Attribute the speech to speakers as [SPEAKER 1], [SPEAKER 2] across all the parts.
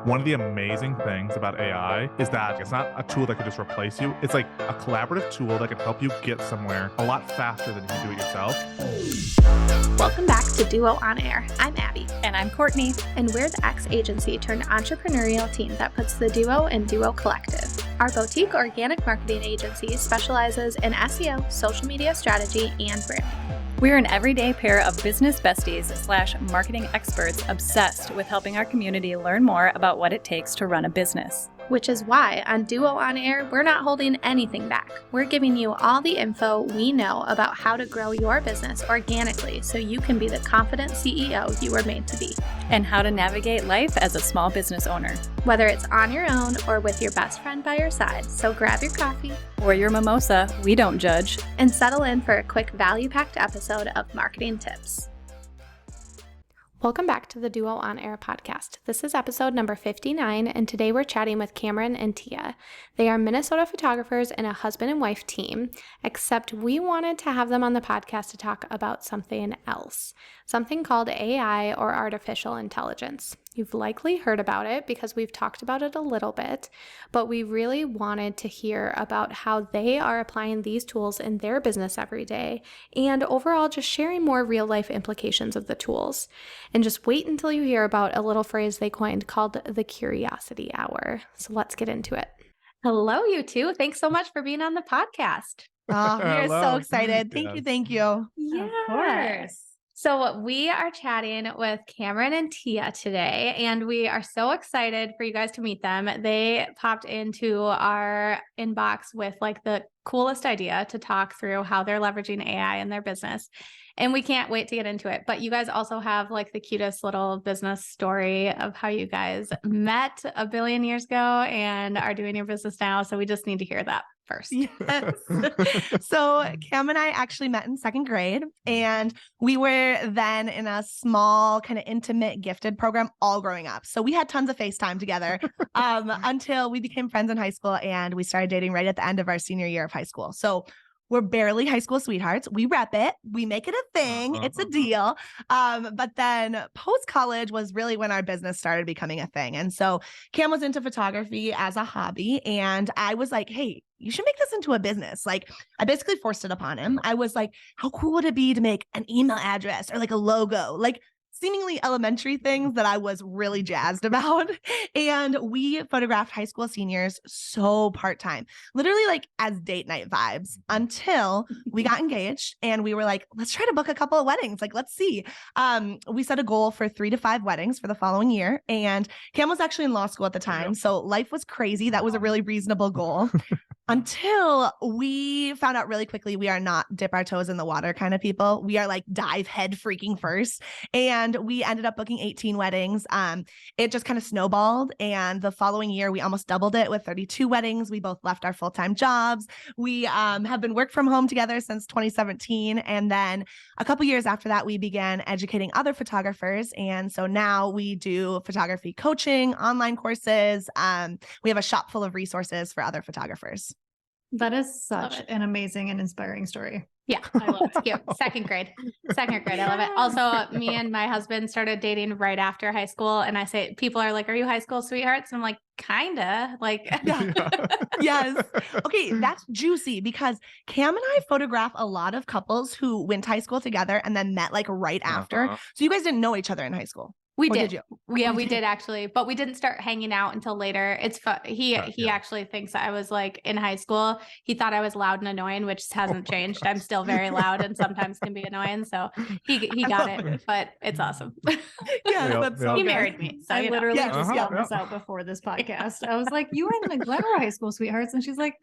[SPEAKER 1] One of the amazing things about AI is that it's not a tool that could just replace you. It's like a collaborative tool that can help you get somewhere a lot faster than you can do it yourself.
[SPEAKER 2] Welcome back to Duo On Air. I'm Abby.
[SPEAKER 3] And I'm Courtney.
[SPEAKER 2] And we're the ex-agency turned entrepreneurial team that puts the Duo in Duo Collective. Our boutique organic marketing agency specializes in SEO, social media strategy, and branding.
[SPEAKER 3] We're an everyday pair of business besties / marketing experts obsessed with helping our community learn more about what it takes to run a business.
[SPEAKER 2] Which is why on Duo On Air, we're not holding anything back. We're giving you all the info we know about how to grow your business organically so you can be the confident CEO you were made to be.
[SPEAKER 3] And how to navigate life as a small business owner.
[SPEAKER 2] Whether it's on your own or with your best friend by your side, so grab your coffee
[SPEAKER 3] or your mimosa, we don't judge,
[SPEAKER 2] and settle in for a quick value-packed episode of Marketing Tips. Welcome back to the Duo On Air podcast. This is episode number 59, and today we're chatting with Cameron and Tia. They are Minnesota photographers and a husband and wife team, except we wanted to have them on the podcast to talk about something else, something called AI or artificial intelligence. You've likely heard about it because we've talked about it a little bit, but we really wanted to hear about how they are applying these tools in their business every day and overall just sharing more real life implications of the tools. And just wait until you hear about a little phrase they coined called the curiosity hour. So let's get into it. Hello, you two. Thanks so much for being on the podcast.
[SPEAKER 4] Oh, we are
[SPEAKER 1] Hello.
[SPEAKER 4] so excited. Thank
[SPEAKER 1] Yes.
[SPEAKER 4] you. Thank you.
[SPEAKER 2] Yeah.
[SPEAKER 3] Of course.
[SPEAKER 2] So we are chatting with Cameron and Tia today, and we are so excited for you guys to meet them. They popped into our inbox with like the coolest idea to talk through how they're leveraging AI in their business. And we can't wait to get into it. But you guys also have like the cutest little business story of how you guys met a billion years ago and are doing your business now. So we just need to hear that first.
[SPEAKER 4] Yes. So Cam and I actually met in second grade, and we were then in a small kind of intimate gifted program all growing up. So we had tons of FaceTime together until we became friends in high school, and we started dating right at the end of our senior year of high school. So we're barely high school sweethearts. We rep it. We make it a thing. It's a deal. But then post-college was really when our business started becoming a thing. And so Cam was into photography as a hobby. And I was like, hey, you should make this into a business. Like, I basically forced it upon him. I was like, how cool would it be to make an email address or like a logo? Like, seemingly elementary things that I was really jazzed about. And we photographed high school seniors so part-time, literally like as date night vibes, until we got engaged and we were like, let's try to book a couple of weddings. Like, let's see. We set a goal for 3 to 5 weddings for the following year. And Cam was actually in law school at the time. So life was crazy. That was a really reasonable goal. Until we found out really quickly, we are not dip our toes in the water kind of people. We are like dive head freaking first. And we ended up booking 18 weddings. It just kind of snowballed. And the following year, we almost doubled it with 32 weddings. We both left our full-time jobs. We have been work from home together since 2017. And then a couple years after that, we began educating other photographers. And so now we do photography coaching, online courses. We have a shop full of resources for other photographers.
[SPEAKER 5] That is
[SPEAKER 2] Love
[SPEAKER 5] such
[SPEAKER 2] it.
[SPEAKER 5] an amazing and inspiring story.
[SPEAKER 2] Yeah, I love it. It's cute. Second grade. I love it. Also, me and my husband started dating right after high school. And I say, people are like, are you high school sweethearts? And I'm like, kinda. Like,
[SPEAKER 4] Yes. Okay, that's juicy because Cam and I photograph a lot of couples who went to high school together and then met like right after. So you guys didn't know each other in high school.
[SPEAKER 2] we
[SPEAKER 4] Or
[SPEAKER 2] did.
[SPEAKER 4] you?
[SPEAKER 2] Yeah,
[SPEAKER 4] You
[SPEAKER 2] we did actually, but we didn't start hanging out until later. It's fun. He actually thinks I was like in high school. He thought I was loud and annoying, which hasn't changed. I'm still very loud and sometimes can be annoying. So he got it, but it's awesome.
[SPEAKER 4] Yeah,
[SPEAKER 1] Yep,
[SPEAKER 4] that's so
[SPEAKER 1] yep.
[SPEAKER 2] He
[SPEAKER 4] good.
[SPEAKER 2] married me. So
[SPEAKER 5] I
[SPEAKER 2] you know.
[SPEAKER 5] literally
[SPEAKER 4] Yeah.
[SPEAKER 5] just
[SPEAKER 1] Uh-huh.
[SPEAKER 5] found this out before this podcast. I was like, you and Glenn were high school sweethearts. And she's like,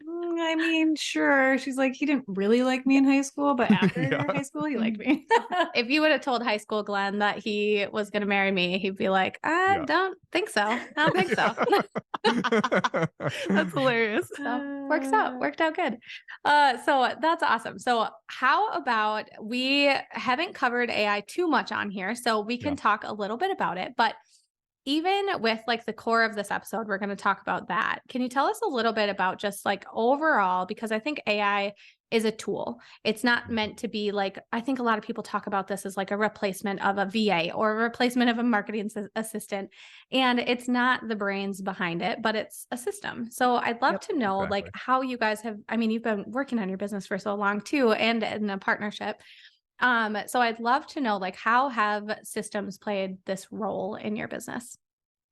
[SPEAKER 5] I mean, sure. She's like, he didn't really like me in high school, but after
[SPEAKER 1] Yeah.
[SPEAKER 5] high school, he liked me.
[SPEAKER 2] If you would have told high school Glenn that he was going to marry me, he'd be like, I
[SPEAKER 1] Yeah.
[SPEAKER 2] don't think so. I don't think so.
[SPEAKER 4] That's hilarious.
[SPEAKER 2] So worked out good. So that's awesome. So how about we haven't covered AI too much on here, so we can
[SPEAKER 1] Yeah.
[SPEAKER 2] talk a little bit about it, but even with like the core of this episode, we're going to talk about that. Can you tell us a little bit about just like overall, because I think AI is a tool. It's not meant to be like, I think a lot of people talk about this as like a replacement of a VA or a replacement of a marketing assistant. And it's not the brains behind it, but it's a system. So I'd love to know like how you guys have, I mean, you've been working on your business for so long too, and in a partnership. So I'd love to know, like, how have systems played this role in your business?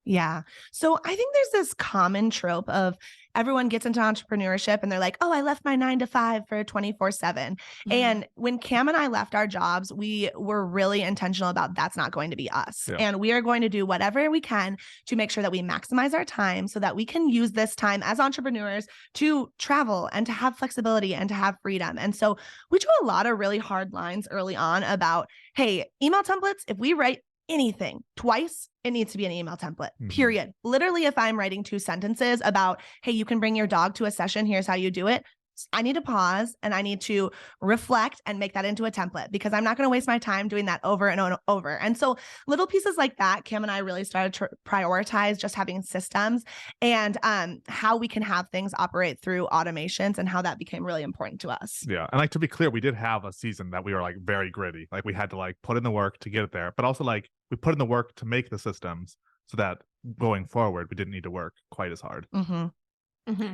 [SPEAKER 4] Yeah. So I think there's this common trope of everyone gets into entrepreneurship and they're like, oh, I left my 9 to 5 for 24/7. And when Cam and I left our jobs, we were really intentional about that's not going to be us. And we are going to do whatever we can to make sure that we maximize our time so that we can use this time as entrepreneurs to travel and to have flexibility and to have freedom. And so we drew a lot of really hard lines early on about, hey, email templates, if we write anything twice, it needs to be an email template, period. Literally, if I'm writing 2 sentences about, hey, you can bring your dog to a session, here's how you do it, I need to pause and I need to reflect and make that into a template because I'm not going to waste my time doing that over and over. And so little pieces like that, Cam and I really started to prioritize just having systems and how we can have things operate through automations and how that became really important to us.
[SPEAKER 1] Yeah. And like, to be clear, we did have a season that we were like very gritty. Like we had to like put in the work to get it there, but also like we put in the work to make the systems so that going forward, we didn't need to work quite as hard.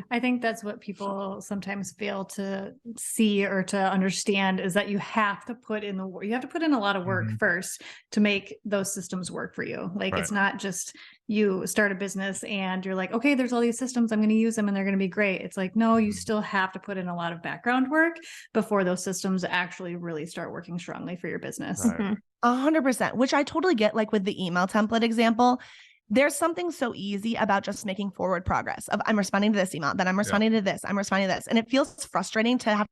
[SPEAKER 5] I think that's what people sometimes fail to see or to understand is that you have to put in you have to put in a lot of work first to make those systems work for you. Like it's not just you start a business and you're like, okay, there's all these systems, I'm going to use them and they're going to be great. It's like, no, you still have to put in a lot of background work before those systems actually really start working strongly for your business.
[SPEAKER 4] 100%, which I totally get. Like with the email template example, there's something so easy about just making forward progress of I'm responding to this email, then I'm responding to this, I'm responding to this. And it feels frustrating to have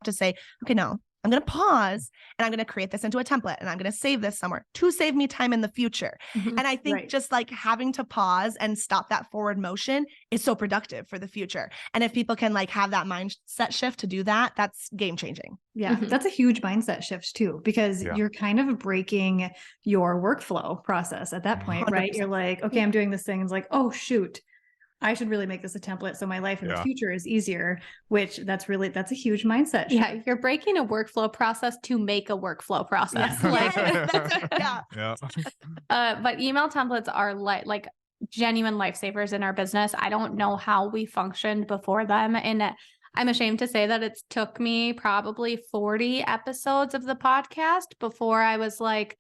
[SPEAKER 4] to say, okay, no, I'm going to pause and I'm going to create this into a template and I'm going to save this somewhere to save me time in the future. And I think just like having to pause and stop that forward motion is so productive for the future. And if people can like have that mindset shift to do that, that's game changing.
[SPEAKER 5] Yeah, that's a huge mindset shift too, because you're kind of breaking your workflow process at that point, 100%. Right? You're like, okay, I'm doing this thing. It's like, oh, shoot, I should really make this a template so my life in the future is easier, which that's a huge mindset shift.
[SPEAKER 2] Yeah, you're breaking a workflow process to make a workflow process. But email templates are like genuine lifesavers in our business. I don't know how we functioned before them. And I'm ashamed to say that it's took me probably 40 episodes of the podcast before I was like,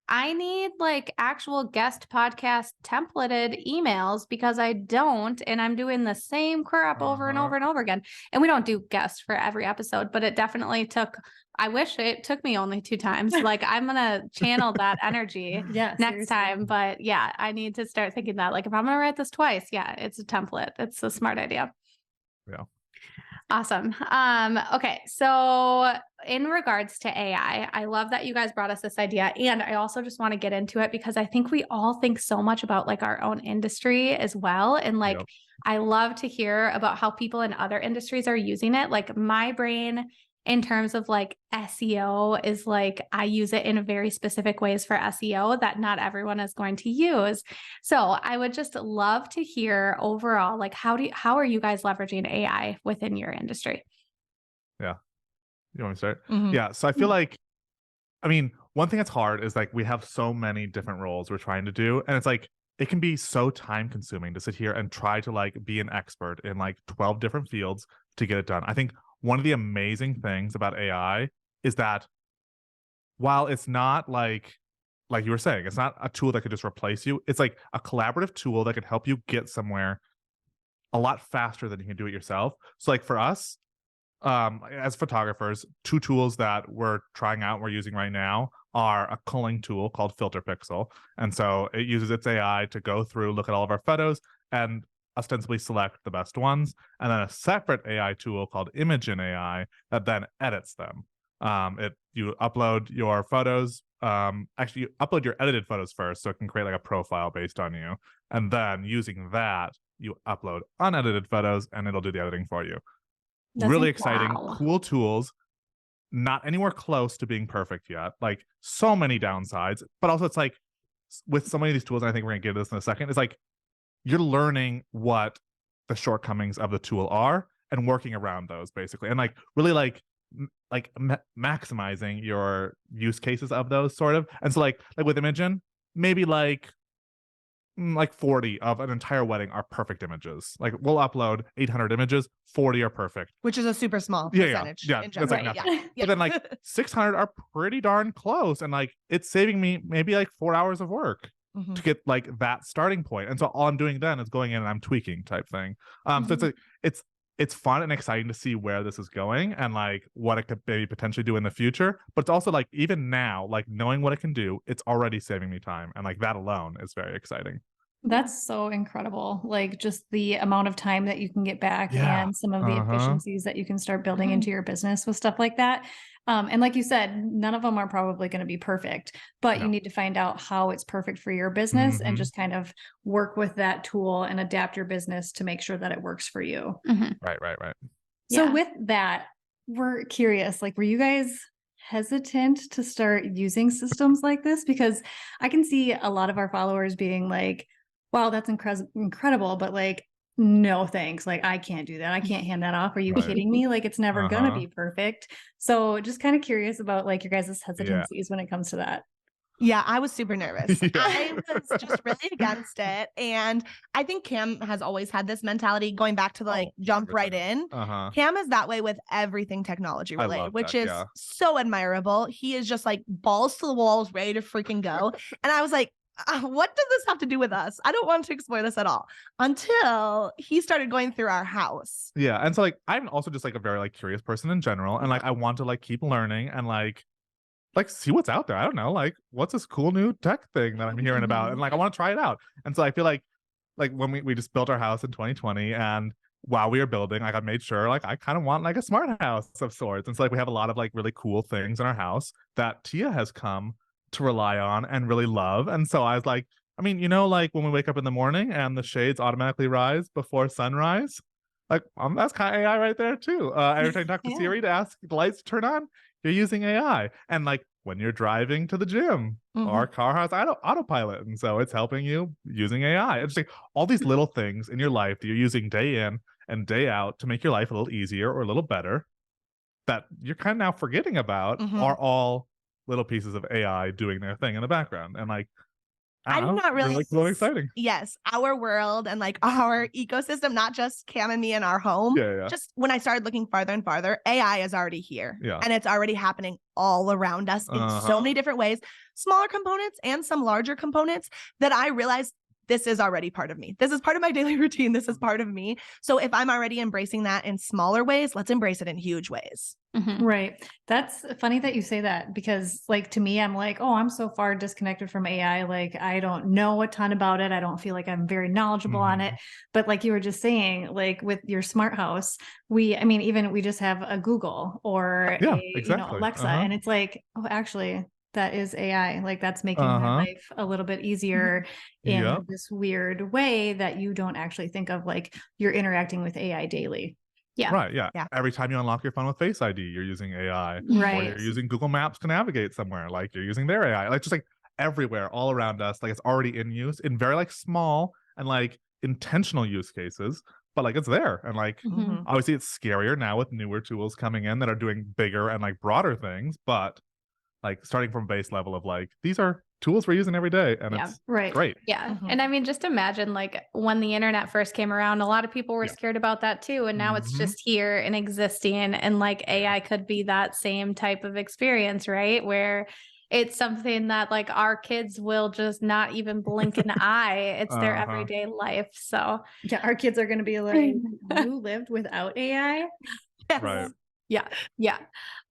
[SPEAKER 2] I need like actual guest podcast templated emails because I don't, and I'm doing the same crap over and over and over again. And we don't do guests for every episode, but it definitely took, I wish it took me only 2 times. Like I'm going to channel that energy next time. But yeah, I need to start thinking that like, if I'm going to write this twice, it's a template. It's a smart idea.
[SPEAKER 1] Yeah.
[SPEAKER 2] Awesome. Okay. So in regards to AI, I love that you guys brought us this idea. And I also just want to get into it because I think we all think so much about like our own industry as well. And like, I love to hear about how people in other industries are using it. Like my brain in terms of like SEO is like, I use it in very specific ways for SEO that not everyone is going to use. So I would just love to hear overall, like, how are you guys leveraging AI within your industry?
[SPEAKER 1] Yeah. You want me to start? Yeah. So I feel like, I mean, one thing that's hard is like, we have so many different roles we're trying to do. And it's like, it can be so time consuming to sit here and try to like be an expert in like 12 different fields to get it done. I think one of the amazing things about AI is that while it's not like you were saying, it's not a tool that could just replace you. It's like a collaborative tool that could help you get somewhere a lot faster than you can do it yourself. So like for us, as photographers, 2 tools that we're trying out, we're using right now are a culling tool called Filter Pixel. And so it uses its AI to go through, look at all of our photos and ostensibly select the best ones, and then a separate AI tool called Imagen AI that then edits them. You upload your photos. Actually, you upload your edited photos first, so it can create like a profile based on you, and then using that, you upload unedited photos, and it'll do the editing for you. Really exciting, cool tools. Not anywhere close to being perfect yet. Like so many downsides, but also it's like with so many of these tools, and I think we're gonna get to this in a second, is like you're learning what the shortcomings of the tool are and working around those basically, and like really like maximizing your use cases of those sort of. And so like with Imagen, maybe like 40 of an entire wedding are perfect images. Like we'll upload 800 images, 40 are perfect,
[SPEAKER 4] which is a super small
[SPEAKER 1] yeah
[SPEAKER 4] percentage.
[SPEAKER 1] yeah
[SPEAKER 4] in
[SPEAKER 1] that's like
[SPEAKER 4] general.
[SPEAKER 1] nothing.
[SPEAKER 4] Yeah.
[SPEAKER 1] But then like 600 are pretty darn close, and like it's saving me maybe like 4 hours of work
[SPEAKER 4] Mhm.
[SPEAKER 1] to get like that starting point. And so all I'm doing then is going in and I'm tweaking type thing. So it's like it's fun and exciting to see where this is going and like what it could maybe potentially do in the future. But it's also like even now, like knowing what it can do, it's already saving me time, and like that alone is very exciting.
[SPEAKER 5] That's so incredible. Like just the amount of time that you can get back
[SPEAKER 1] Yeah.
[SPEAKER 5] and some of the efficiencies that you can start building into your business with stuff like that. And like you said, none of them are probably going to be perfect, but you need to find out how it's perfect for your business and just kind of work with that tool and adapt your business to make sure that it works for you.
[SPEAKER 1] Right.
[SPEAKER 5] So with that, we're curious, like, were you guys hesitant to start using systems like this? Because I can see a lot of our followers being like, wow, that's incredible. But like, no, thanks. Like, I can't do that. I can't hand that off. Are you kidding me? Like, it's never going to be perfect. So just kind of curious about like your guys' hesitancies when it comes to that.
[SPEAKER 4] Yeah, I was super nervous.
[SPEAKER 1] Yeah.
[SPEAKER 4] I was just really against it. And I think Cam has always had this mentality going back to the like jump right in. Cam is that way with everything technology
[SPEAKER 1] I
[SPEAKER 4] related,
[SPEAKER 1] love
[SPEAKER 4] which
[SPEAKER 1] that,
[SPEAKER 4] is
[SPEAKER 1] yeah.
[SPEAKER 4] so admirable. He is just like balls to the walls, ready to freaking go. And I was like, what does this have to do with us? I don't want to explore this at all, until he started going through our house.
[SPEAKER 1] Yeah. And so like I'm also just like a very like curious person in general, and like I want to like keep learning and like see what's out there. I don't know, like what's this cool new tech thing that I'm hearing about, and like I want to try it out. And so I feel like when we just built our house in 2020, and while we were building, like I made sure like I kind of want like a smart house of sorts. And so like we have a lot of like really cool things in our house that Tia has come to rely on and really love. And so I was like, I mean, you know, like when we wake up in the morning and the shades automatically rise before sunrise, like that's kind of AI right there too. Every time you talk to Siri to ask the lights to turn on, you're using AI. And like when you're driving to the gym, our car has autopilot, and so it's helping you using AI. It's like all these little things in your life that you're using day in and day out to make your life a little easier or a little better that you're kind of now forgetting about are all little pieces of AI doing their thing in the background. And like
[SPEAKER 4] I'm not really
[SPEAKER 1] cool and exciting.
[SPEAKER 4] Yes, our world and like our ecosystem, not just Cam and me in our home.
[SPEAKER 1] Yeah.
[SPEAKER 4] Just when I started looking farther and farther, AI is already here.
[SPEAKER 1] Yeah.
[SPEAKER 4] And it's already happening all around us in so many different ways, smaller components and some larger components that I realized this is already part of me. This is part of my daily routine. This is part of me. So if I'm already embracing that in smaller ways, let's embrace it in huge ways.
[SPEAKER 5] Right. That's funny that you say that, because like to me, I'm like, oh, I'm so far disconnected from AI. Like I don't know a ton about it. I don't feel like I'm very knowledgeable on it. But like you were just saying, like with your smart house, we just have a Google or Alexa, and it's like, oh, actually that is AI. Like that's making my life a little bit easier in this weird way that you don't actually think of, like you're interacting with AI daily.
[SPEAKER 2] Yeah.
[SPEAKER 1] Right. Yeah. Every time you unlock your phone with Face ID, you're using AI.
[SPEAKER 5] Right.
[SPEAKER 1] Or you're using Google Maps to navigate somewhere. Like you're using their AI. Like just like everywhere, all around us. Like it's already in use in very like small and like intentional use cases, but like it's there. And like obviously it's scarier now with newer tools coming in that are doing bigger and like broader things. But like starting from base level of like these are tools we're using every day, and it's great.
[SPEAKER 2] Yeah. And I mean, just imagine like when the internet first came around, a lot of people were scared about that too. And now it's just here and existing. And like AI could be that same type of experience, right? Where it's something that like our kids will just not even blink an eye. It's their everyday life. So
[SPEAKER 5] yeah, our kids are going to be like, you lived without AI?
[SPEAKER 4] Yes.
[SPEAKER 1] Right.
[SPEAKER 2] Yeah.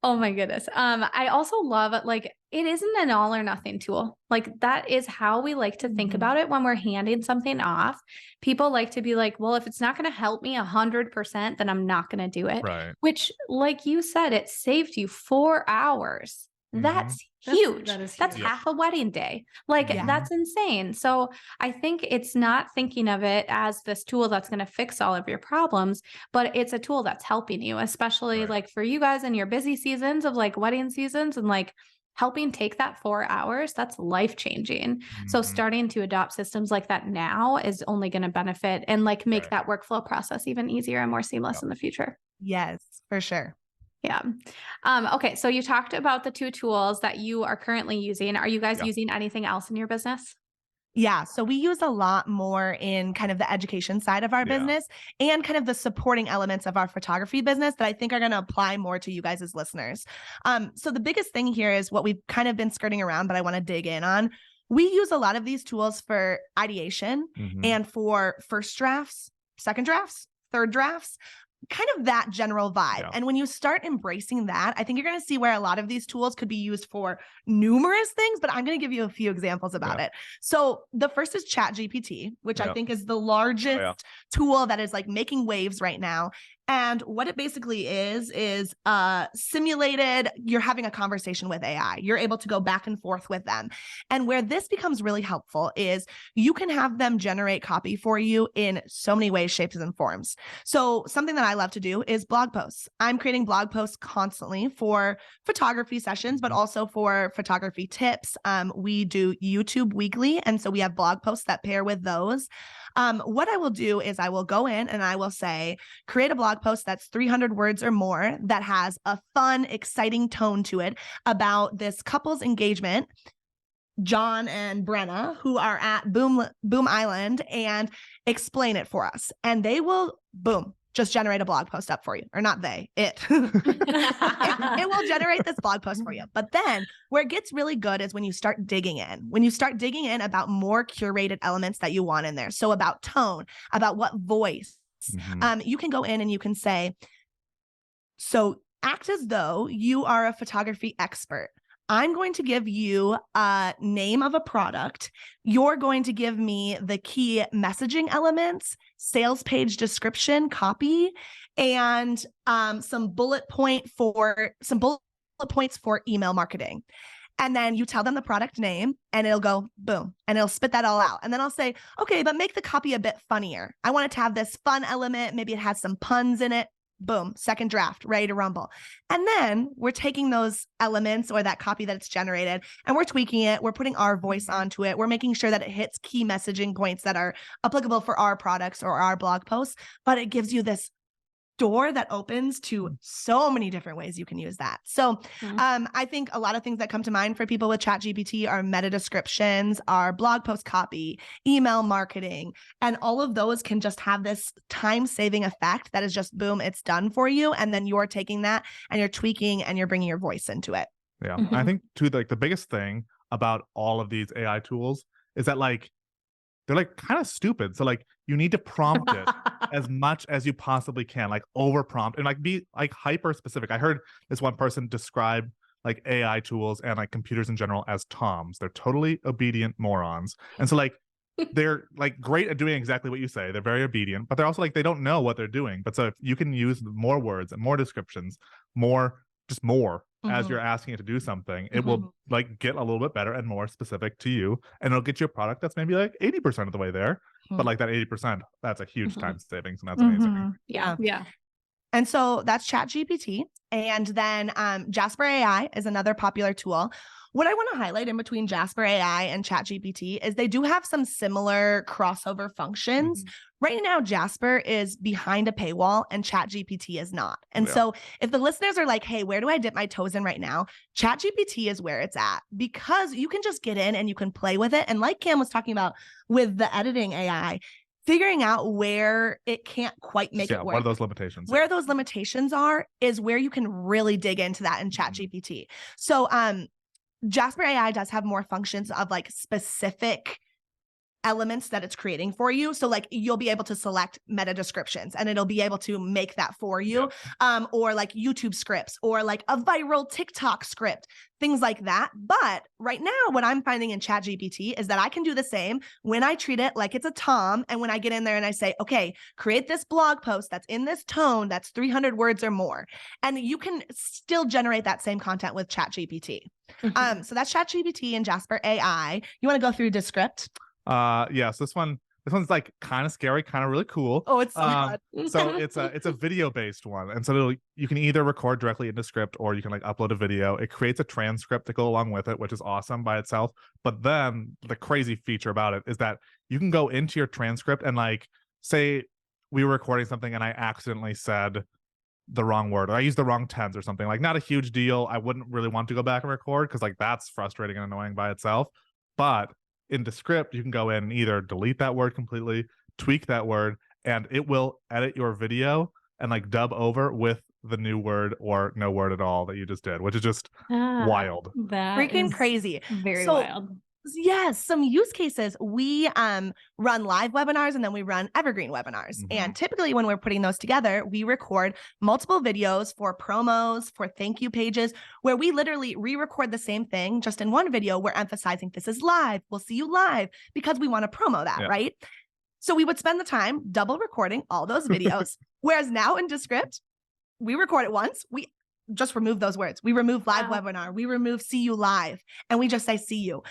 [SPEAKER 2] Oh my goodness. I also love it. Like it isn't an all or nothing tool. Like that is how we like to think about it when we're handing something off. People like to be like, well, if it's not going to help me 100%, then I'm not going to do it.
[SPEAKER 1] Right.
[SPEAKER 2] Which, like you said, it saved you 4 hours. That's huge. That's half a wedding day. Like that's insane. So I think it's not thinking of it as this tool that's going to fix all of your problems, but it's a tool that's helping you, especially like for you guys in your busy seasons of like wedding seasons and like helping take that 4 hours, that's life-changing. So
[SPEAKER 1] Mhm.
[SPEAKER 2] starting to adopt systems like that now is only going to benefit and like make
[SPEAKER 1] Right.
[SPEAKER 2] that workflow process even easier and more seamless
[SPEAKER 1] Yep.
[SPEAKER 2] in the future.
[SPEAKER 4] Yes, for sure.
[SPEAKER 2] Yeah. Okay. So you talked about the 2 tools that you are currently using. Are you guys
[SPEAKER 1] Yeah.
[SPEAKER 2] using anything else in your business?
[SPEAKER 4] Yeah, so we use a lot more in kind of the education side of our
[SPEAKER 1] Yeah.
[SPEAKER 4] business and kind of the supporting elements of our photography business that I think are going to apply more to you guys as listeners. So the biggest thing here is what we've kind of been skirting around, but I want to dig in on. We use a lot of these tools for ideation
[SPEAKER 1] Mhm.
[SPEAKER 4] and for first drafts, second drafts, third drafts, kind of that general vibe.
[SPEAKER 1] Yeah.
[SPEAKER 4] And when you start embracing that, I think you're going to see where a lot of these tools could be used for numerous things, but I'm going to give you a few examples about
[SPEAKER 1] Yeah.
[SPEAKER 4] it. So the first is ChatGPT, which I
[SPEAKER 1] Yep.
[SPEAKER 4] think is the largest
[SPEAKER 1] yeah.
[SPEAKER 4] tool that is like making waves right now. And what it basically is simulated, you're having a conversation with AI. You're able to go back and forth with them. And where this becomes really helpful is you can have them generate copy for you in so many ways, shapes, and forms. So something that I love to do is blog posts. I'm creating blog posts constantly for photography sessions, but
[SPEAKER 1] Mhm.
[SPEAKER 4] also for photography tips. We do YouTube weekly, and so we have blog posts that pair with those. What I will do is I will go in and I will say, create a blog post that's 300 words or more that has a fun, exciting tone to it about this couple's engagement, John and Brenna, who are at Boom Island, and explain it for us. And they will, boom, just generate a blog post up for you. Or not they, it. It will generate this blog post for you. But then where it gets really good is when you start digging in. When you start digging in about more curated elements that you want in there. So about tone, about what voice.
[SPEAKER 1] Mhm.
[SPEAKER 4] You can go in and you can say, so act as though you are a photography expert. I'm going to give you a name of a product. You're going to give me the key messaging elements, sales page description, copy, and some bullet points for email marketing. And then you tell them the product name and it'll go boom and it'll spit that all out. And then I'll say, okay, but make the copy a bit funnier. I want it to have this fun element. Maybe it has some puns in it. Boom, second draft, ready to rumble. And then we're taking those elements or that copy that it's generated and we're tweaking it. We're putting our voice onto it. We're making sure that it hits key messaging points that are applicable for our products or our blog posts, but it gives you this door that opens to so many different ways you can use that. So I think a lot of things that come to mind for people with ChatGPT are meta descriptions, are blog post copy, email marketing, and all of those can just have this time-saving effect that is just boom, it's done for you. And then you're taking that and you're tweaking and you're bringing your voice into it.
[SPEAKER 1] Yeah.
[SPEAKER 2] Mhm.
[SPEAKER 1] I think too, like the biggest thing about all of these AI tools is that like they're like kind of stupid. So like you need to prompt it as much as you possibly can, like over prompt and like be like hyper specific. I heard this one person describe like AI tools and like computers in general as toms. They're totally obedient morons. And so like they're like great at doing exactly what you say. They're very obedient, but they're also like they don't know what they're doing. But so if you can use more words and more descriptions, more as you're asking it to do something, it will like get a little bit better and more specific to you, and it'll get you a product that's maybe like 80% of the way there. But like that 80%, that's a huge time savings, and that's amazing.
[SPEAKER 2] Yeah.
[SPEAKER 5] Yeah.
[SPEAKER 4] And so that's ChatGPT. And then Jasper AI is another popular tool. What I want to highlight in between Jasper AI and ChatGPT is they do have some similar crossover functions. Right now, Jasper is behind a paywall and ChatGPT is not. And
[SPEAKER 1] Yeah.
[SPEAKER 4] so if the listeners are like, hey, where do I dip my toes in right now? ChatGPT is where it's at because you can just get in and you can play with it. And like Cam was talking about with the editing AI, figuring out where it can't quite make it work.
[SPEAKER 1] What are those limitations?
[SPEAKER 4] Where those limitations are is where you can really dig into that in ChatGPT. So Jasper AI does have more functions of like specific elements that it's creating for you. So like you'll be able to select meta descriptions and it'll be able to make that for you. Or like YouTube scripts or like a viral TikTok script, things like that. But right now, what I'm finding in ChatGPT is that I can do the same when I treat it like it's a Tom. And when I get in there and I say, okay, create this blog post that's in this tone, that's 300 words or more. And you can still generate that same content with ChatGPT. So that's ChatGPT and Jasper AI. You want to go through Descript?
[SPEAKER 1] Yes, this one This one's like kind of scary, kind of really cool.
[SPEAKER 4] Oh, it's so fun.
[SPEAKER 1] So it's a video based one, and so you can either record directly into script or you can like upload a video. It creates a transcript to go along with it, which is awesome by itself. But then the crazy feature about it is that you can go into your transcript and like say we were recording something and I accidentally said the wrong word or I used the wrong tense or something. Like not a huge deal. I wouldn't really want to go back and record because like that's frustrating and annoying by itself. But in the script, you can go in and either delete that word completely, tweak that word, and it will edit your video and like dub over with the new word or no word at all that you just did, which is just wild.
[SPEAKER 5] That
[SPEAKER 4] Freaking
[SPEAKER 5] is
[SPEAKER 4] crazy.
[SPEAKER 5] Very
[SPEAKER 4] So,
[SPEAKER 5] wild.
[SPEAKER 4] Yes, some use cases. We run live webinars and then we run evergreen webinars. And typically when we're putting those together, we record multiple videos for promos, for thank you pages, where we literally re-record the same thing. Just in one video, we're emphasizing this is live. We'll see you live because we want to promo that, right? So we would spend the time double recording all those videos. Whereas now in Descript, we record it once. We just remove those words. We remove live webinar. We remove see you live, and we just say see you.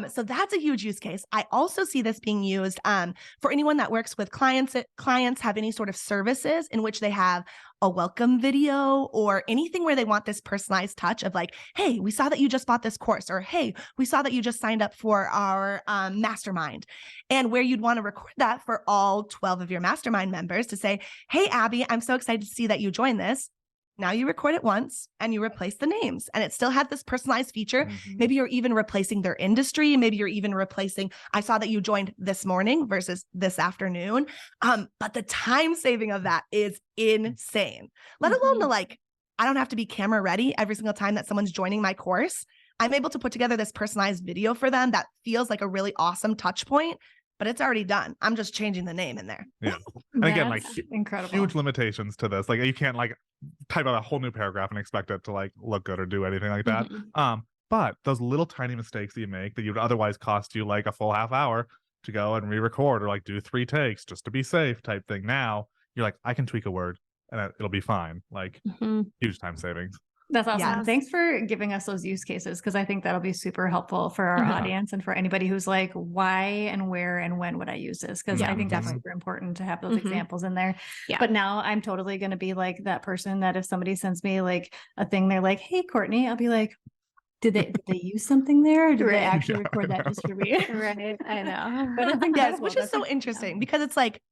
[SPEAKER 4] So that's a huge use case. I also see this being used for anyone that works with clients. Clients have any sort of services in which they have a welcome video or anything where they want this personalized touch of like, hey, we saw that you just bought this course, or hey, we saw that you just signed up for our mastermind, and where you'd want to record that for all 12 of your mastermind members to say, hey, Abby, I'm so excited to see that you joined this. Now you record it once and you replace the names and it still had this personalized feature. Maybe you're even replacing their industry. Maybe you're even replacing, I saw that you joined this morning versus this afternoon. But the time saving of that is insane. Let alone the like, I don't have to be camera ready every single time that someone's joining my course. I'm able to put together this personalized video for them that feels like a really awesome touch point, but it's already done. I'm just changing the name in there.
[SPEAKER 1] Yeah. And again, like
[SPEAKER 5] incredible.
[SPEAKER 1] Huge limitations to this. Like you can't like type out a whole new paragraph and expect it to like look good or do anything like that. But those little tiny mistakes that you make that you would otherwise cost you like a full half hour to go and re-record or like do 3 takes just to be safe type thing. Now you're like, I can tweak a word and it'll be fine. Like huge time savings.
[SPEAKER 5] That's awesome.
[SPEAKER 4] Yes.
[SPEAKER 5] Thanks for giving us those use cases, because I think that'll be super helpful for our audience and for anybody who's like, why and where and when would I use this? Because I think that's super important to have those examples in there.
[SPEAKER 2] Yeah.
[SPEAKER 5] But now I'm totally going to be like that person that if somebody sends me like a thing, they're like, hey, Courtney, I'll be like, did they use something there? Or did they actually record that just for me?
[SPEAKER 2] Right. I know.
[SPEAKER 5] But it's
[SPEAKER 4] Yes, which is so interesting because it's like,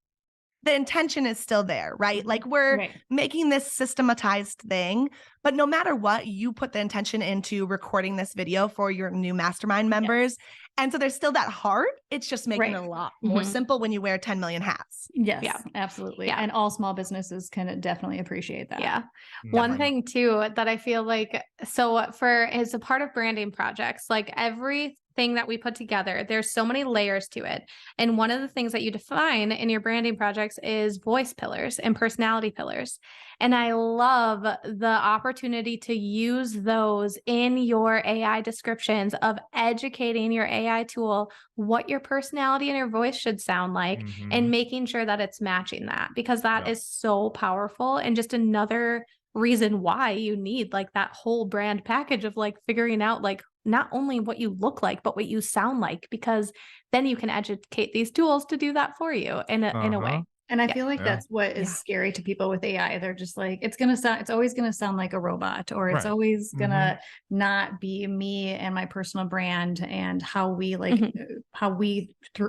[SPEAKER 4] the intention is still there, right? Like we're making this systematized thing, but no matter what, you put the intention into recording this video for your new mastermind members. And so there's still that heart. It's just making it a lot more simple when you wear 10 million hats.
[SPEAKER 5] Yes,
[SPEAKER 2] Yeah.
[SPEAKER 5] absolutely.
[SPEAKER 2] Yeah.
[SPEAKER 5] And all small businesses can definitely appreciate that.
[SPEAKER 2] Yeah. One thing too that I feel like, so as a part of branding projects, like everything that we put together, there's so many layers to it. And one of the things that you define in your branding projects is voice pillars and personality pillars. And I love the opportunity to use those in your AI descriptions of educating your AI tool what your personality and your voice should sound like and making sure that it's matching that, because that is so powerful and just another reason why you need like that whole brand package of like figuring out like not only what you look like, but what you sound like, because then you can educate these tools to do that for you in a way.
[SPEAKER 5] And I feel like that's what is scary to people with AI. They're just like, it's always going to sound like a robot, or it's always going to not be me and my personal brand and how we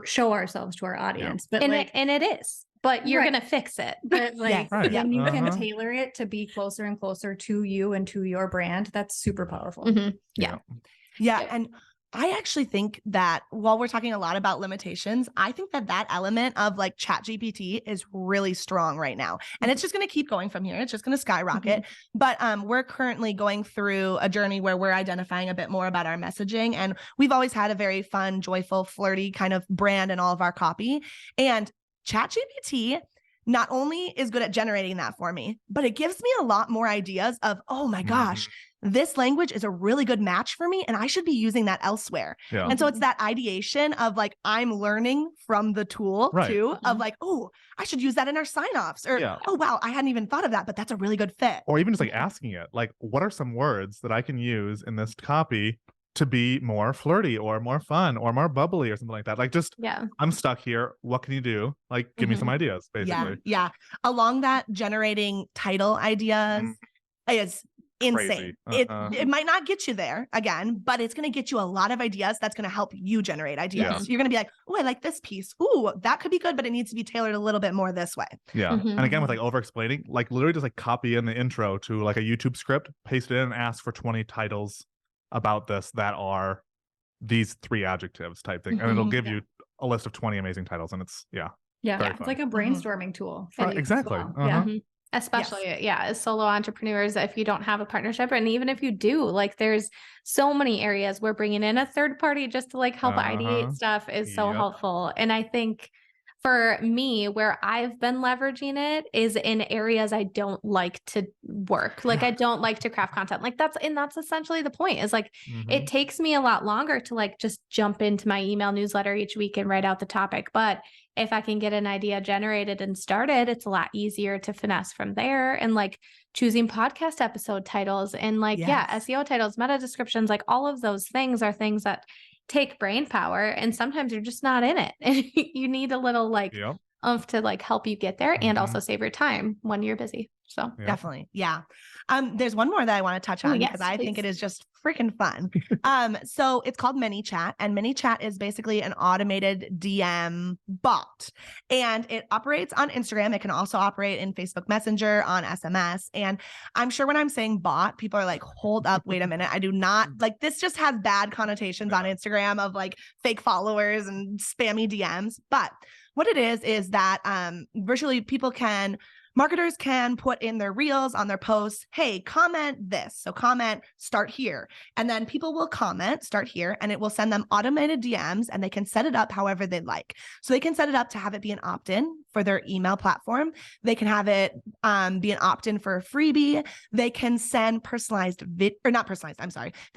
[SPEAKER 5] show ourselves to our audience. But
[SPEAKER 2] and it is. But you're going to fix it.
[SPEAKER 5] But like when you can tailor it to be closer and closer to you and to your brand, that's super powerful.
[SPEAKER 4] Yeah. And I actually think that while we're talking a lot about limitations, I think that element of like ChatGPT is really strong right now. And it's just going to keep going from here. It's just going to skyrocket. But we're currently going through a journey where we're identifying a bit more about our messaging. And we've always had a very fun, joyful, flirty kind of brand in all of our copy. And ChatGPT not only is good at generating that for me, but it gives me a lot more ideas of, oh my gosh, this language is a really good match for me and I should be using that elsewhere. And so it's that ideation of like, I'm learning from the tool too, of like, oh, I should use that in our sign-offs, or, oh, wow, I hadn't even thought of that, but that's a really good fit.
[SPEAKER 1] Or even just like asking it, like, what are some words that I can use in this copy to be more flirty or more fun or more bubbly or something like that. Like, just, I'm stuck here. What can you do? Like, give me some ideas, basically.
[SPEAKER 4] Yeah. Along that, generating title ideas is insane. It might not get you there again, but it's going to get you a lot of ideas. That's going to help you generate ideas. You're going to be like, oh, I like this piece. Ooh, that could be good, but it needs to be tailored a little bit more this way.
[SPEAKER 1] Yeah. And again, with like over explaining, like literally just like copy in the intro to like a YouTube script, paste it in and ask for 20 titles about this that are these 3 adjectives type thing. And it'll give you a list of 20 amazing titles. And it's,
[SPEAKER 5] it's like a brainstorming tool.
[SPEAKER 1] Exactly.
[SPEAKER 5] Well.
[SPEAKER 2] Especially, as solo entrepreneurs, if you don't have a partnership, and even if you do, like there's so many areas where bringing in a third party just to like help ideate stuff is so helpful. And I think for me, where I've been leveraging it is in areas I don't like to work. Like I don't like to craft content. Like that's essentially the point is like, it takes me a lot longer to like just jump into my email newsletter each week and write out the topic. But if I can get an idea generated and started, it's a lot easier to finesse from there. And like choosing podcast episode titles and like, SEO titles, meta descriptions, like all of those things are things that take brain power. And sometimes you're just not in it. And you need a little like oomph to like help you get there and also save your time when you're busy. So
[SPEAKER 4] definitely. Yeah. There's one more that I want to touch on because I think it is just freaking fun. So it's called ManyChat, and ManyChat is basically an automated DM bot, and it operates on Instagram. It can also operate in Facebook Messenger, on SMS. And I'm sure when I'm saying bot, people are like, hold up, wait a minute. I do not like this, just has bad connotations on Instagram of like fake followers and spammy DMs. But what it is that virtually marketers can put in their reels on their posts, hey, comment this. So comment, start here. And then people will comment, start here, and it will send them automated DMs, and they can set it up however they like. So they can set it up to have it be an opt-in for their email platform. They can have it be an opt-in for a freebie. They can send They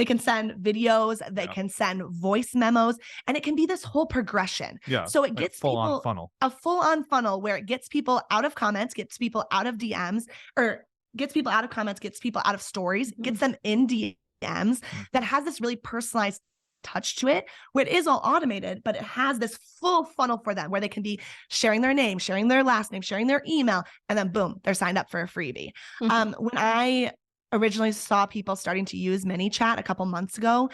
[SPEAKER 4] can send videos, they can send voice memos, and it can be this whole progression. So it gets
[SPEAKER 1] full-on funnel.
[SPEAKER 4] A full-on funnel where it gets people out of comments, gets people out of DMs, or gets people out of comments, gets people out of stories, gets them in DMs, that has this really personalized touch to it where it is all automated, but it has this full funnel for them where they can be sharing their name, sharing their last name, sharing their email, and then boom, they're signed up for a freebie. When I originally saw people starting to use ManyChat a couple months ago,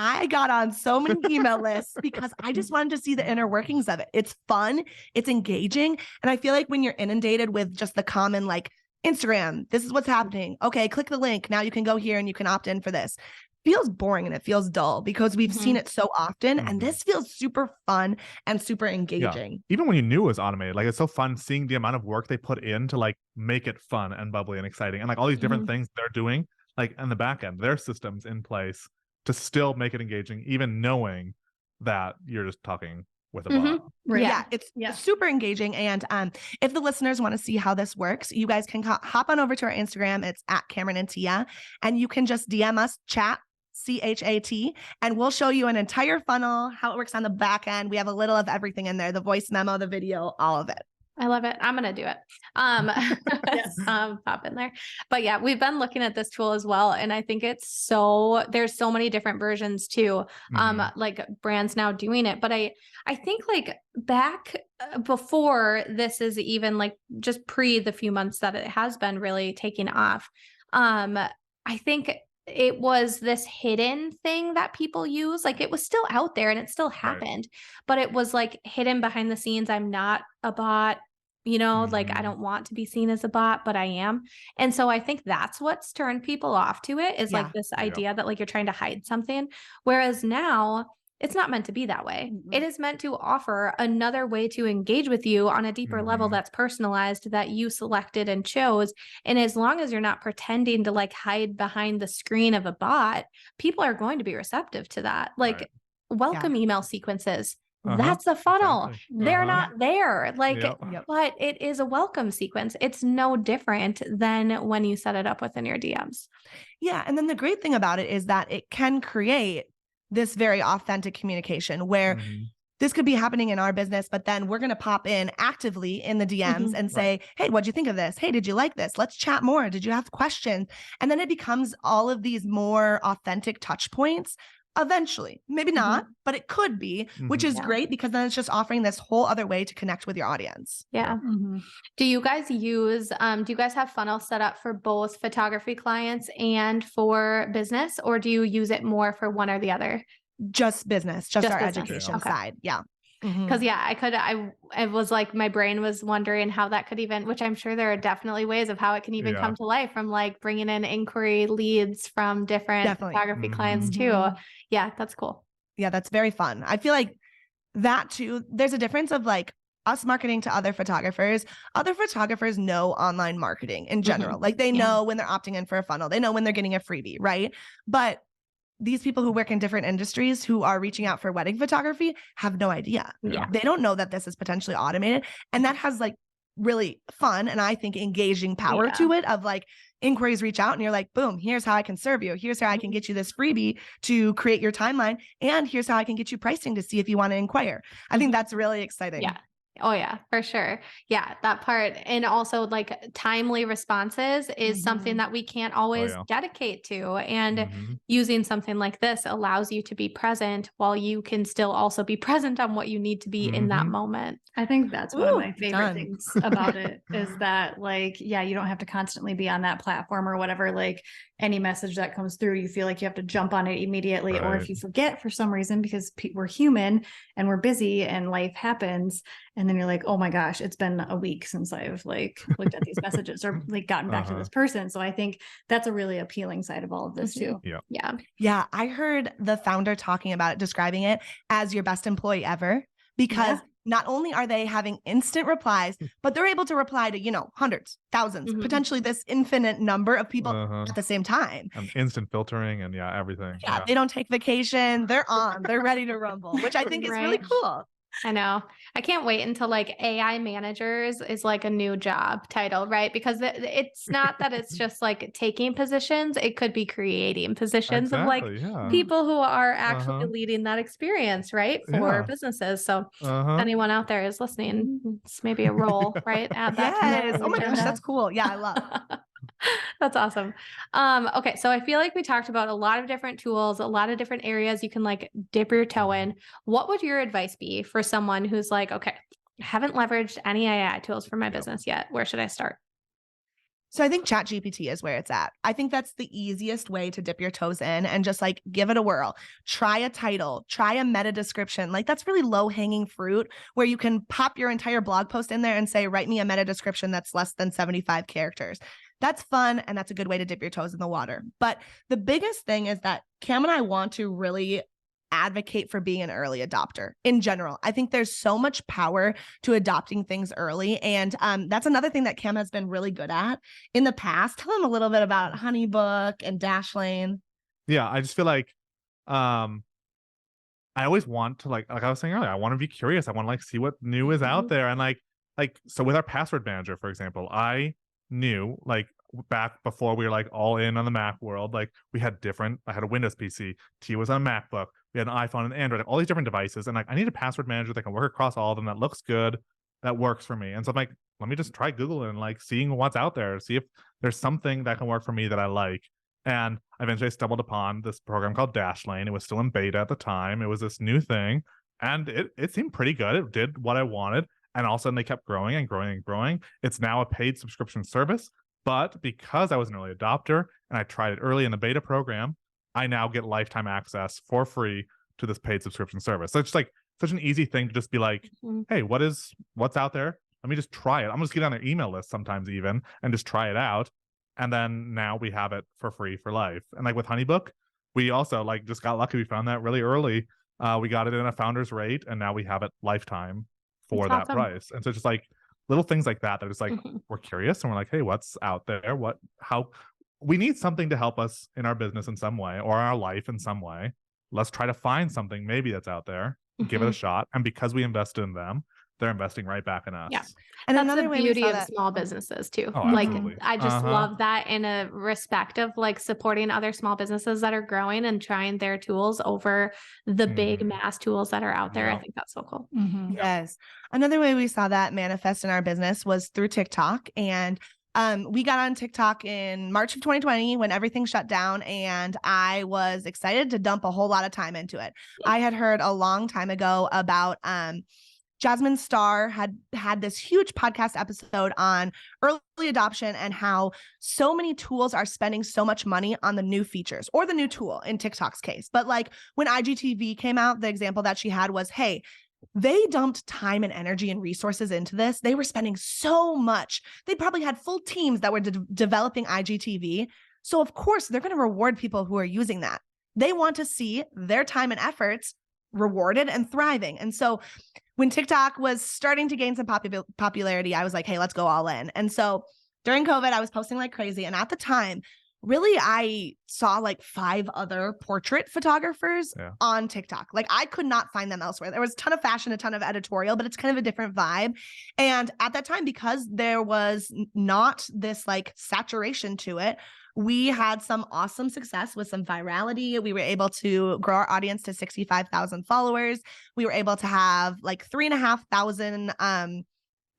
[SPEAKER 4] I got on so many email lists because I just wanted to see the inner workings of it. It's fun, it's engaging. And I feel like when you're inundated with just the common like Instagram, this is what's happening. Okay, click the link. Now you can go here and you can opt in for this. Feels boring and it feels dull because we've seen it so often. And this feels super fun and super engaging.
[SPEAKER 1] Even when you knew it was automated, like it's so fun seeing the amount of work they put in to like make it fun and bubbly and exciting. And like all these different things they're doing, like in the back end, their systems in place to still make it engaging, even knowing that you're just talking with a bot.
[SPEAKER 4] Right. Yeah, it's super engaging. And if the listeners want to see how this works, you guys can hop on over to our Instagram. It's at Cameron and Tia, and you can just DM us, chat, CHAT, and we'll show you an entire funnel, how it works on the back end. We have a little of everything in there, the voice memo, the video, all of it.
[SPEAKER 2] I love it. I'm going to do it. Pop in there. But yeah, we've been looking at this tool as well. And I think there's so many different versions too. Like brands now doing it. But I think like back before this is even like just pre the few months that it has been really taking off. I think it was this hidden thing that people use. Like it was still out there and it still happened, but it was like hidden behind the scenes. I'm not a bot. Like I don't want to be seen as a bot, but I am. And so I think that's what's turned people off to it is like this idea that like you're trying to hide something. Whereas now it's not meant to be that way. It is meant to offer another way to engage with you on a deeper level that's personalized, that you selected and chose. And as long as you're not pretending to like hide behind the screen of a bot, people are going to be receptive to that. Like welcome email sequences. That's a funnel. Exactly. They're not there. Like, but it is a welcome sequence. It's no different than when you set it up within your DMs.
[SPEAKER 4] Yeah. And then the great thing about it is that it can create this very authentic communication where this could be happening in our business, but then we're going to pop in actively in the DMs and say, hey, what'd you think of this? Hey, did you like this? Let's chat more. Did you have questions? And then it becomes all of these more authentic touch points eventually. Maybe not, but it could be, which is
[SPEAKER 2] Yeah.
[SPEAKER 4] great because then it's just offering this whole other way to connect with your audience.
[SPEAKER 2] Yeah. Do you guys use, do you guys have funnels set up for both photography clients and for business, or do you use it more for one or the other?
[SPEAKER 4] Just business, just our
[SPEAKER 2] business.
[SPEAKER 4] education
[SPEAKER 2] Okay.
[SPEAKER 4] side. Yeah.
[SPEAKER 2] Because I was like, my brain was wondering how that could even, which I'm sure there are definitely ways of how it can even come to life, from like bringing in inquiry leads from different
[SPEAKER 4] Definitely.
[SPEAKER 2] photography clients too. Yeah, that's cool.
[SPEAKER 4] Yeah, that's very fun. I feel like that too, there's a difference of like us marketing to other photographers. Other photographers know online marketing in general. Like they know when they're opting in for a funnel, they know when they're getting a freebie, right? But these people who work in different industries who are reaching out for wedding photography have no idea.
[SPEAKER 2] Yeah.
[SPEAKER 4] They don't know that this is potentially automated. And that has like really fun and I think engaging power to it, of like inquiries reach out and you're like, boom, here's how I can serve you. Here's how I can get you this freebie to create your timeline. And here's how I can get you pricing to see if you want to inquire. I think that's really exciting.
[SPEAKER 2] Yeah. Oh yeah, for sure. Yeah, that part. And also like timely responses is something that we can't always dedicate to. And using something like this allows you to be present while you can still also be present on what you need to be in that moment.
[SPEAKER 5] I think that's one of my favorite
[SPEAKER 4] done.
[SPEAKER 5] things about it is that like, yeah, you don't have to constantly be on that platform or whatever. Like any message that comes through, you feel like you have to jump on it immediately. Or if you forget for some reason, because we're human and we're busy and life happens. And then you're like, oh my gosh, it's been a week since I've like looked at these messages or like gotten back to this person. So I think that's a really appealing side of all of this too.
[SPEAKER 2] Yeah.
[SPEAKER 4] Yeah. I heard the founder talking about it, describing it as your best employee ever, because not only are they having instant replies, but they're able to reply to, you know, hundreds, thousands, potentially this infinite number of people at the same time.
[SPEAKER 1] And instant filtering and everything.
[SPEAKER 4] Yeah. They don't take vacation. They're on, they're ready to rumble, which I think is really cool.
[SPEAKER 2] I know. I can't wait until like AI managers is like a new job title, right? Because it's not that it's just like taking positions. It could be creating positions of like people who are actually leading that experience, right? For businesses. So if anyone out there is listening, it's maybe a role, right? Add that.
[SPEAKER 4] Yes. Oh my gosh, that's cool. Yeah, I love
[SPEAKER 2] That's awesome. Okay. So I feel like we talked about a lot of different tools, a lot of different areas you can like dip your toe in. What would your advice be for someone who's like, okay, I haven't leveraged any AI tools for my business yet. Where should I start?
[SPEAKER 4] So I think ChatGPT is where it's at. I think that's the easiest way to dip your toes in and just like give it a whirl. Try a title, try a meta description. Like that's really low hanging fruit where you can pop your entire blog post in there and say, write me a meta description that's less than 75 characters. That's fun. And that's a good way to dip your toes in the water. But the biggest thing is that Cam and I want to really advocate for being an early adopter in general. I think there's so much power to adopting things early. And that's another thing that Cam has been really good at in the past. Tell them a little bit about Honeybook and Dashlane.
[SPEAKER 1] Yeah, I just feel like I always want to like I was saying earlier, I want to be curious. I want to like see what new is out there. And like so with our password manager, for example, I knew like back before we were like all in on the Mac world, like we had I had a Windows PC, T was on a MacBook, we had an iPhone and Android, like all these different devices. And like I need a password manager that can work across all of them, that looks good, that works for me. And so I'm like, let me just try Google and like seeing what's out there, see if there's something that can work for me that I like. And eventually I stumbled upon this program called Dashlane. It was still in beta at the time. It was this new thing. And it seemed pretty good. It did what I wanted. And all of a sudden they kept growing and growing and growing. It's now a paid subscription service. But because I was an early adopter and I tried it early in the beta program, I now get lifetime access for free to this paid subscription service. So it's like such an easy thing to just be like, hey, what's out there? Let me just try it. I'm just get on their email list sometimes even and just try it out. And then now we have it for free for life. And like with Honeybook, we also like just got lucky. We found that really early. We got it in a founder's rate and now we have it lifetime for that price. And so just like little things like that it's like we're curious and we're like, hey, what's out there? How we need something to help us in our business in some way or our life in some way. Let's try to find something maybe that's out there, give it a shot. And because we invested in them, they're investing right back in us.
[SPEAKER 2] Yeah.
[SPEAKER 4] And
[SPEAKER 2] that's
[SPEAKER 4] another
[SPEAKER 2] the
[SPEAKER 4] way
[SPEAKER 2] beauty of small businesses too.
[SPEAKER 1] Oh,
[SPEAKER 2] like
[SPEAKER 1] absolutely.
[SPEAKER 2] I just love that in a respect of like supporting other small businesses that are growing and trying their tools over the big mass tools that are out there. I think that's so cool.
[SPEAKER 4] Yes. Another way we saw that manifest in our business was through TikTok. And We got on TikTok in March of 2020 when everything shut down, and I was excited to dump a whole lot of time into it. I had heard a long time ago about Jasmine Star had this huge podcast episode on early adoption and how so many tools are spending so much money on the new features or the new tool in TikTok's case. But like when IGTV came out, the example that she had was, hey, they dumped time and energy and resources into this. They were spending so much. They probably had full teams that were developing IGTV. So of course, they're going to reward people who are using that. They want to see their time and efforts rewarded and thriving. And so when TikTok was starting to gain some popularity, I was like, hey, let's go all in. And so during COVID, I was posting like crazy. And at the time, really, I saw like 5 other portrait photographers on TikTok. Like I could not find them elsewhere. There was a ton of fashion, a ton of editorial, but it's kind of a different vibe. And at that time, because there was not this like saturation to it, we had some awesome success with some virality. We were able to grow our audience to 65,000 followers. We were able to have like 3,500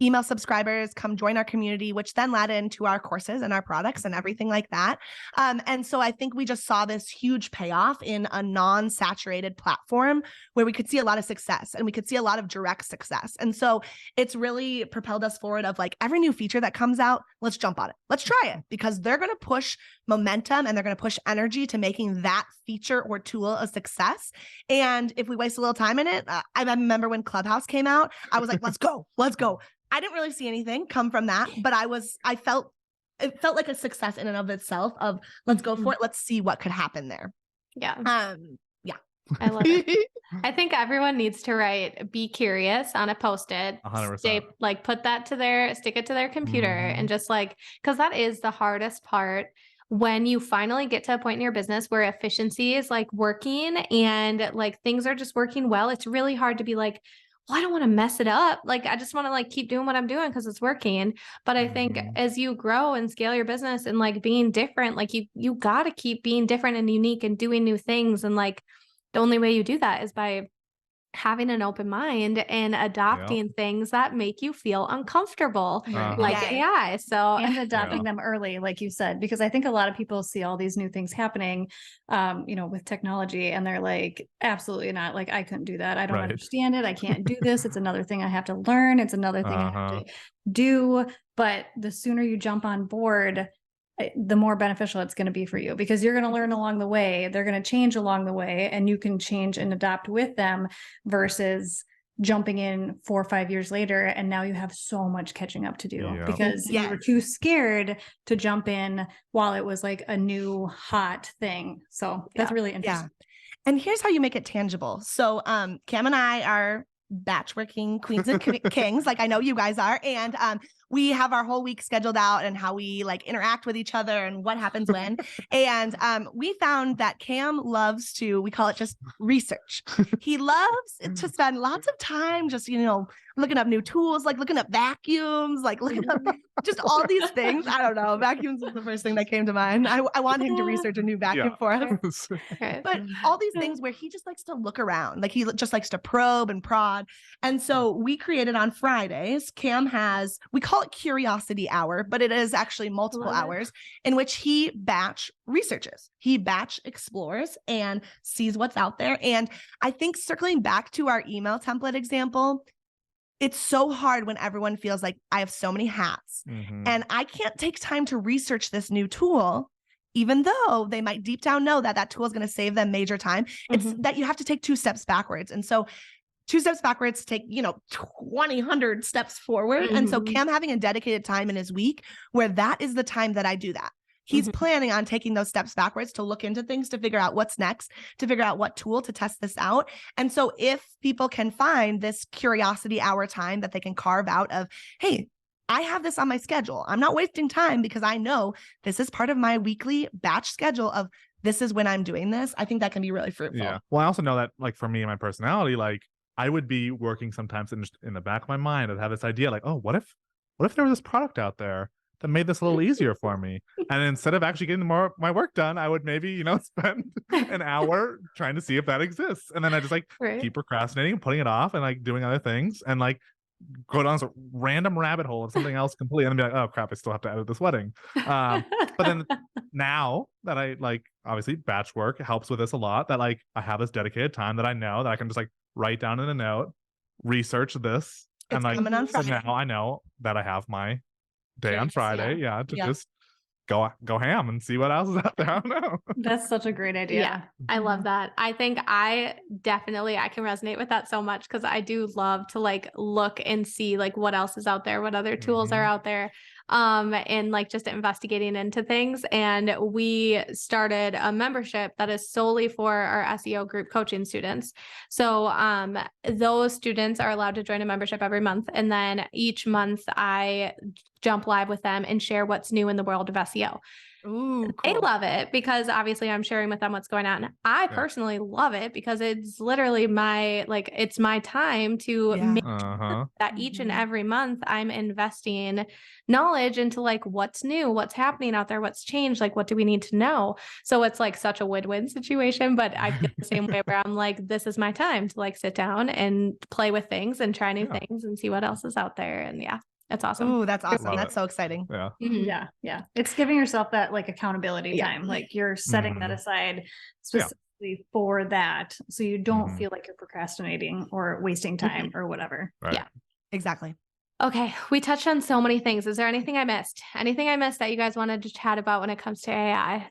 [SPEAKER 4] email subscribers come join our community, which then led into our courses and our products and everything like that. And so I think we just saw this huge payoff in a non-saturated platform where we could see a lot of success and we could see a lot of direct success. And so it's really propelled us forward of like every new feature that comes out, let's jump on it. Let's try it because they're going to push momentum and they're going to push energy to making that feature or tool a success. And if we waste a little time in it, I remember when Clubhouse came out, I was like, let's go. I didn't really see anything come from that, but it felt like a success in and of itself of let's go for it. Let's see what could happen there.
[SPEAKER 2] Yeah.
[SPEAKER 4] Yeah.
[SPEAKER 2] I love it. I think everyone needs to write, be curious on a Post-it,
[SPEAKER 1] 100%.
[SPEAKER 2] Put that stick it to their computer and just like, cause that is the hardest part when you finally get to a point in your business where efficiency is like working and like things are just working well. It's really hard to be like, well, I don't want to mess it up. Like, I just want to like keep doing what I'm doing because it's working. But I think as you grow and scale your business and like being different, like you got to keep being different and unique and doing new things. And like, the only way you do that is by having an open mind and adopting things that make you feel uncomfortable, like AI. So,
[SPEAKER 3] and adopting them early, like you said, because I think a lot of people see all these new things happening, with technology, and they're like, absolutely not. Like, I couldn't do that. I don't understand it. I can't do this. It's another thing I have to learn. It's another thing I have to do. But the sooner you jump on board, the more beneficial it's going to be for you because you're going to learn along the way. They're going to change along the way and you can change and adapt with them versus jumping in 4 or 5 years later. And now you have so much catching up to do because you were too scared to jump in while it was like a new hot thing. So that's really interesting.
[SPEAKER 4] Yeah. And here's how you make it tangible. So Cam and I are batch working queens and kings, like I know you guys are. And we have our whole week scheduled out and how we like interact with each other and what happens when. And we found that Cam loves to, we call it just research. He loves to spend lots of time just, looking up new tools, like looking up vacuums, like looking up just all these things. I don't know. Vacuums was the first thing that came to mind. I want him to research a new vacuum for us. But all these things where he just likes to look around, like he just likes to probe and prod. And so we created on Fridays, Cam has, we call it Curiosity Hour, but it is actually multiple hours in which he batch researches. He batch explores and sees what's out there. And I think circling back to our email template example, it's so hard when everyone feels like I have so many hats and I can't take time to research this new tool, even though they might deep down know that that tool is going to save them major time. It's that you have to take 2 steps backwards. And so 2 steps backwards take, 100 steps forward. And so Cam having a dedicated time in his week where that is the time that I do that. He's planning on taking those steps backwards to look into things, to figure out what's next, to figure out what tool to test this out. And so if people can find this Curiosity Hour time that they can carve out of, hey, I have this on my schedule. I'm not wasting time because I know this is part of my weekly batch schedule of this is when I'm doing this. I think that can be really fruitful.
[SPEAKER 1] Yeah. Well, I also know that like for me and my personality, like I would be working sometimes in the back of my mind. I'd have this idea like, oh, what if there was this product out there that made this a little easier for me? And instead of actually getting more my work done, I would maybe, spend an hour trying to see if that exists. And then I just keep procrastinating and putting it off and like doing other things. And like go down this random rabbit hole of something else completely and be like, oh crap, I still have to edit this wedding. But then now that I like, obviously batch work helps with this a lot, that like I have this dedicated time that I know that I can just like write down in a note, research this, and like
[SPEAKER 4] coming on
[SPEAKER 1] so
[SPEAKER 4] Friday.
[SPEAKER 1] now I know that I have my day on Friday, to just go ham and see what else is out there. I don't know.
[SPEAKER 5] That's such a great idea.
[SPEAKER 2] Yeah, I love that. I think I can resonate with that so much because I do love to like look and see like what else is out there, what other tools are out there, and like just investigating into things. And we started a membership that is solely for our SEO group coaching students. So those students are allowed to join a membership every month, and then each month I jump live with them and share what's new in the world of SEO.
[SPEAKER 4] Ooh, cool.
[SPEAKER 2] They love it because obviously I'm sharing with them what's going on. I personally love it because it's literally it's my time to make sure that each and every month I'm investing knowledge into like what's new, what's happening out there, what's changed, like what do we need to know? So it's like such a win-win situation, but I feel the same way where I'm like, this is my time to like sit down and play with things and try new things and see what else is out there. And that's awesome.
[SPEAKER 4] Ooh, that's awesome. That's so exciting.
[SPEAKER 1] Yeah.
[SPEAKER 5] Mm-hmm. Yeah. It's giving yourself that like accountability time. Like you're setting that aside specifically for that. So you don't feel like you're procrastinating or wasting time or whatever.
[SPEAKER 1] Right.
[SPEAKER 2] Yeah,
[SPEAKER 4] exactly.
[SPEAKER 2] Okay. We touched on so many things. Is there anything I missed? Anything I missed that you guys wanted to chat about when it comes to AI?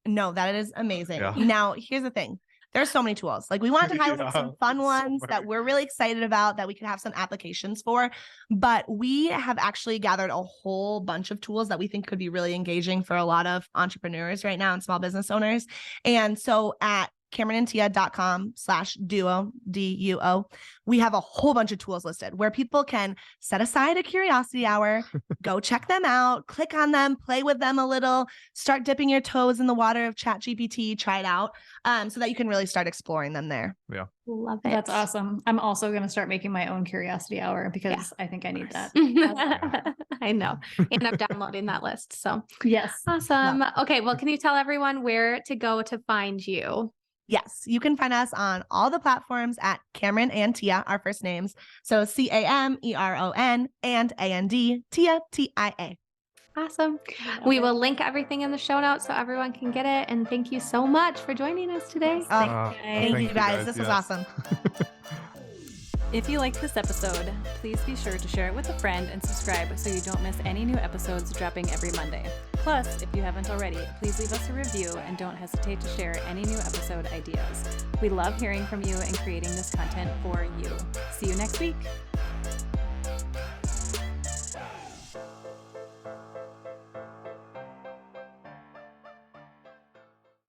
[SPEAKER 4] No, that is amazing.
[SPEAKER 1] Yeah.
[SPEAKER 4] Now, here's the thing. There's so many tools. Like we wanted to highlight some fun ones that we're really excited about that we can have some applications for, but we have actually gathered a whole bunch of tools that we think could be really engaging for a lot of entrepreneurs right now and small business owners. And so at CameronandTia.com/duo, DUO, we have a whole bunch of tools listed where people can set aside a curiosity hour, go check them out, click on them, play with them a little, start dipping your toes in the water of ChatGPT, try it out, so that you can really start exploring them there.
[SPEAKER 1] Yeah.
[SPEAKER 2] Love it.
[SPEAKER 5] That's awesome. I'm also going to start making my own curiosity hour because I think I need that.
[SPEAKER 2] I know. And I'm downloading that list. So
[SPEAKER 5] yes.
[SPEAKER 2] Awesome. Okay. Well, can you tell everyone where to go to find you?
[SPEAKER 4] Yes, you can find us on all the platforms at Cameron and Tia, our first names. So CAMERON and AND, Tia, TIA.
[SPEAKER 2] Awesome. We will link everything in the show notes so everyone can get it. And thank you so much for joining us today.
[SPEAKER 4] Thank you guys. This was awesome.
[SPEAKER 6] If you liked this episode, please be sure to share it with a friend and subscribe so you don't miss any new episodes dropping every Monday. Plus, if you haven't already, please leave us a review and don't hesitate to share any new episode ideas. We love hearing from you and creating this content for you. See you next week.